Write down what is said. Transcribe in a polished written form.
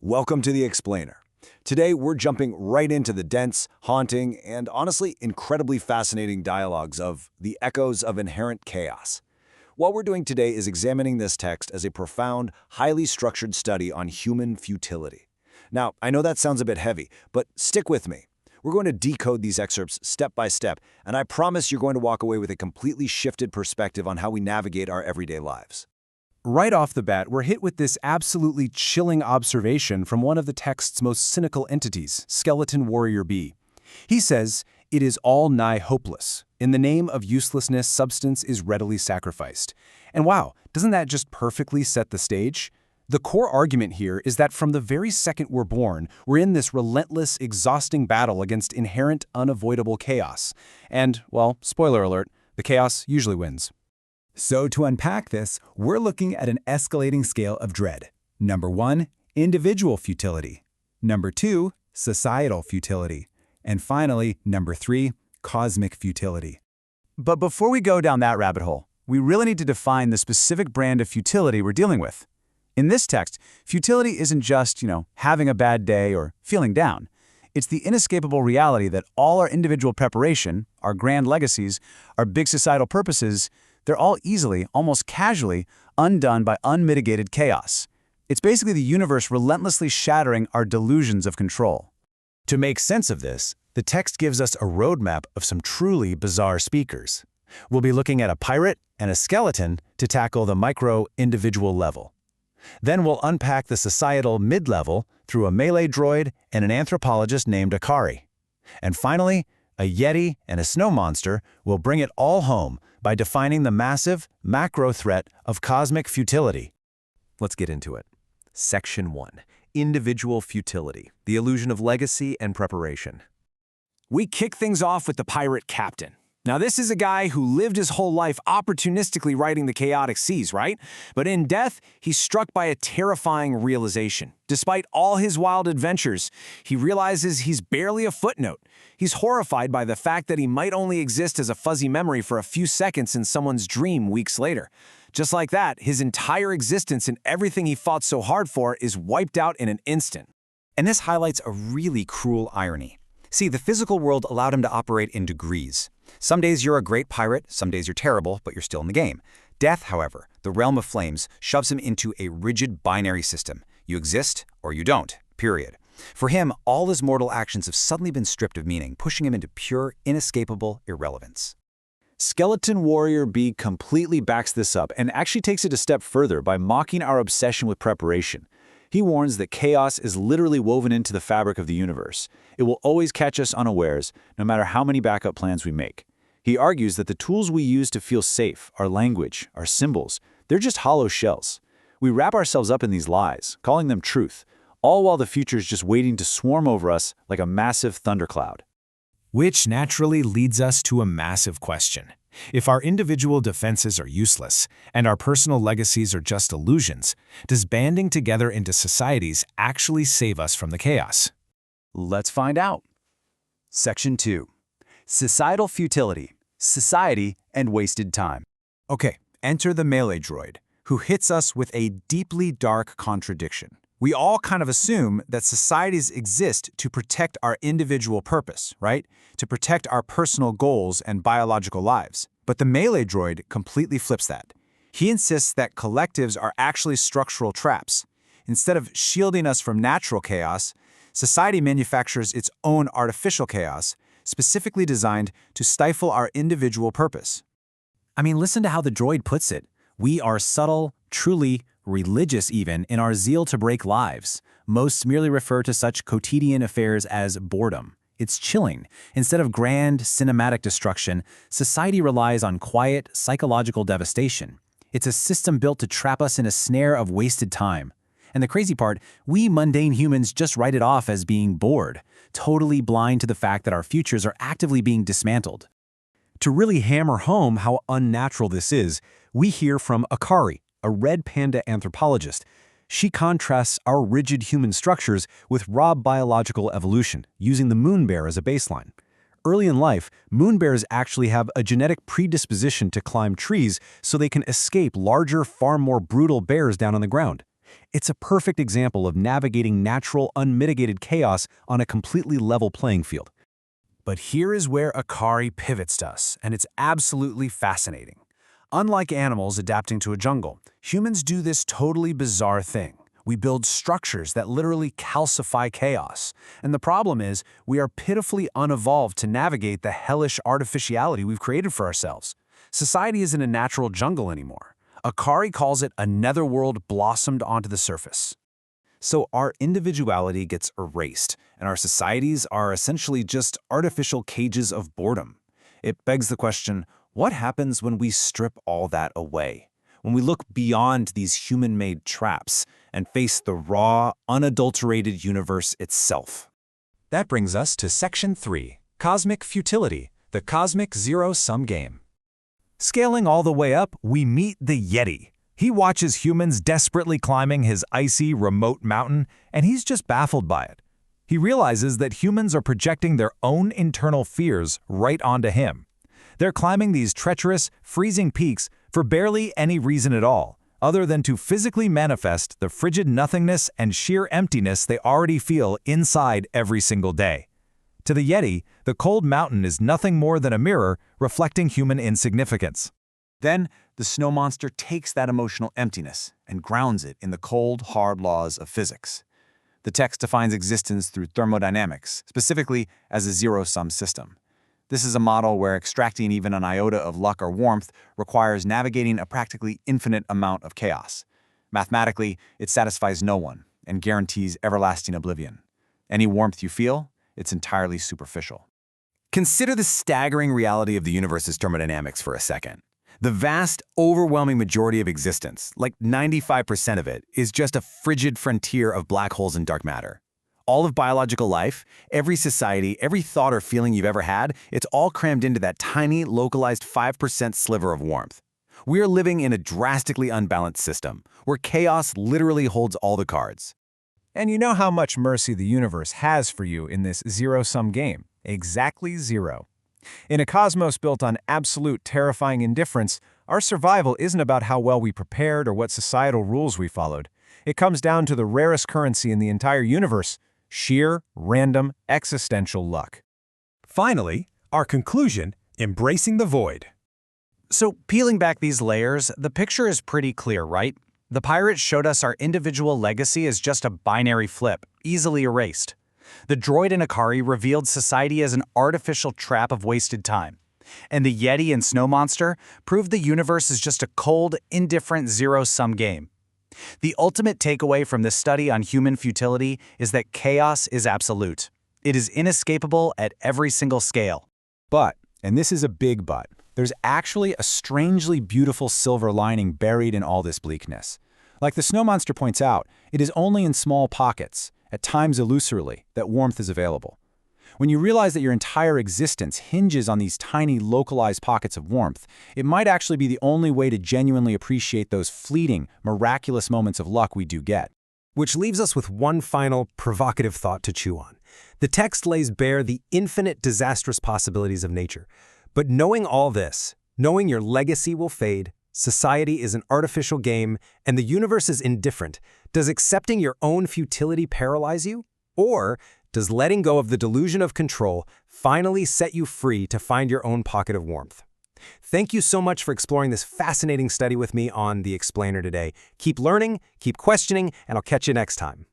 Welcome to The Explainer. Today, we're jumping right into the dense, haunting, and honestly incredibly fascinating dialogues of the echoes of inherent chaos. What we're doing today is examining this text as a profound, highly structured study on human futility. Now, I know that sounds a bit heavy, but stick with me. We're going to decode these excerpts step by step, and I promise you're going to walk away with a completely shifted perspective on how we navigate our everyday lives. Right off the bat, we're hit with this absolutely chilling observation from one of the text's most cynical entities, Skeleton Warrior B. He says, "It is all nigh hopeless. In the name of uselessness, substance is readily sacrificed." And wow, doesn't that just perfectly set the stage? The core argument here is that from the very second we're born, we're in this relentless, exhausting battle against inherent, unavoidable chaos. And, well, spoiler alert, the chaos usually wins. So to unpack this, we're looking at an escalating scale of dread. Number 1, individual futility. Number 2, societal futility. And finally, number 3, cosmic futility. But before we go down that rabbit hole, we really need to define the specific brand of futility we're dealing with. In this text, futility isn't just, having a bad day or feeling down. It's the inescapable reality that all our individual preparation, our grand legacies, our big societal purposes, they're all easily, almost casually, undone by unmitigated chaos. It's basically the universe relentlessly shattering our delusions of control. To make sense of this, the text gives us a roadmap of some truly bizarre speakers. We'll be looking at a pirate and a skeleton to tackle the micro-individual level. Then we'll unpack the societal mid-level through a melee droid and an anthropologist named Akari. And finally, a yeti and a snow monster will bring it all home by defining the massive, macro threat of cosmic futility. Let's get into it. Section 1. Individual futility, the illusion of legacy and preparation. We kick things off with the pirate captain. Now, this is a guy who lived his whole life opportunistically riding the chaotic seas, right? But in death, he's struck by a terrifying realization. Despite all his wild adventures, he realizes he's barely a footnote. He's horrified by the fact that he might only exist as a fuzzy memory for a few seconds in someone's dream weeks later. Just like that, his entire existence and everything he fought so hard for is wiped out in an instant. And this highlights a really cruel irony. See, the physical world allowed him to operate in degrees. Some days you're a great pirate, some days you're terrible, but you're still in the game. Death, however, the realm of flames, shoves him into a rigid binary system. You exist or you don't, period. For him, all his mortal actions have suddenly been stripped of meaning, pushing him into pure, inescapable irrelevance. Skeleton Warrior B completely backs this up and actually takes it a step further by mocking our obsession with preparation. He warns that chaos is literally woven into the fabric of the universe. It will always catch us unawares, no matter how many backup plans we make. He argues that the tools we use to feel safe, our language, our symbols, they're just hollow shells. We wrap ourselves up in these lies, calling them truth, all while the future is just waiting to swarm over us like a massive thundercloud. Which naturally leads us to a massive question. If our individual defenses are useless, and our personal legacies are just illusions, does banding together into societies actually save us from the chaos? Let's find out. Section 2. Societal futility, society, and wasted time. Okay, enter the melee droid, who hits us with a deeply dark contradiction. We all kind of assume that societies exist to protect our individual purpose, right? To protect our personal goals and biological lives. But the melee droid completely flips that. He insists that collectives are actually structural traps. Instead of shielding us from natural chaos, society manufactures its own artificial chaos, specifically designed to stifle our individual purpose. I mean, listen to how the droid puts it. We are subtle, truly religious even, in our zeal to break lives. Most merely refer to such quotidian affairs as boredom. It's chilling. Instead of grand, cinematic destruction, society relies on quiet, psychological devastation. It's a system built to trap us in a snare of wasted time. And the crazy part, we mundane humans just write it off as being bored, totally blind to the fact that our futures are actively being dismantled. To really hammer home how unnatural this is, we hear from Akari, a red panda anthropologist. She contrasts our rigid human structures with raw biological evolution, using the moon bear as a baseline. Early in life, moon bears actually have a genetic predisposition to climb trees so they can escape larger, far more brutal bears down on the ground. It's a perfect example of navigating natural, unmitigated chaos on a completely level playing field. But here is where Akari pivots to us, and it's absolutely fascinating. Unlike animals adapting to a jungle, humans do this totally bizarre thing. We build structures that literally calcify chaos. And the problem is, we are pitifully unevolved to navigate the hellish artificiality we've created for ourselves. Society isn't a natural jungle anymore. Akari calls it a netherworld blossomed onto the surface. So our individuality gets erased, and our societies are essentially just artificial cages of boredom. It begs the question, what happens when we strip all that away? When we look beyond these human-made traps and face the raw, unadulterated universe itself? That brings us to Section 3, Cosmic Futility, the Cosmic Zero-Sum Game. Scaling all the way up, we meet the Yeti. He watches humans desperately climbing his icy, remote mountain, and he's just baffled by it. He realizes that humans are projecting their own internal fears right onto him. They're climbing these treacherous, freezing peaks for barely any reason at all, other than to physically manifest the frigid nothingness and sheer emptiness they already feel inside every single day. To the Yeti, the cold mountain is nothing more than a mirror reflecting human insignificance. Then, the snow monster takes that emotional emptiness and grounds it in the cold, hard laws of physics. The text defines existence through thermodynamics, specifically as a zero-sum system. This is a model where extracting even an iota of luck or warmth requires navigating a practically infinite amount of chaos. Mathematically, it satisfies no one and guarantees everlasting oblivion. Any warmth you feel, it's entirely superficial. Consider the staggering reality of the universe's thermodynamics for a second. The vast, overwhelming majority of existence, like 95% of it, is just a frigid frontier of black holes and dark matter. All of biological life, every society, every thought or feeling you've ever had, it's all crammed into that tiny, localized 5% sliver of warmth. We are living in a drastically unbalanced system, where chaos literally holds all the cards. And you know how much mercy the universe has for you in this zero-sum game. Exactly zero. In a cosmos built on absolute terrifying indifference, our survival isn't about how well we prepared or what societal rules we followed. It comes down to the rarest currency in the entire universe: sheer, random, existential luck. Finally, our conclusion, embracing the void. So, peeling back these layers, the picture is pretty clear, right? The pirates showed us our individual legacy is just a binary flip, easily erased. The droid in Akari revealed society as an artificial trap of wasted time. And the Yeti and Snow Monster proved the universe is just a cold, indifferent zero-sum game. The ultimate takeaway from this study on human futility is that chaos is absolute. It is inescapable at every single scale. But, and this is a big but, there's actually a strangely beautiful silver lining buried in all this bleakness. Like the snow monster points out, it is only in small pockets, at times illusorily, that warmth is available. When you realize that your entire existence hinges on these tiny, localized pockets of warmth, it might actually be the only way to genuinely appreciate those fleeting, miraculous moments of luck we do get. Which leaves us with one final, provocative thought to chew on. The text lays bare the infinite disastrous possibilities of nature. But knowing all this, knowing your legacy will fade, society is an artificial game, and the universe is indifferent, does accepting your own futility paralyze you? Or does letting go of the delusion of control finally set you free to find your own pocket of warmth? Thank you so much for exploring this fascinating study with me on The Explainer today. Keep learning, keep questioning, and I'll catch you next time.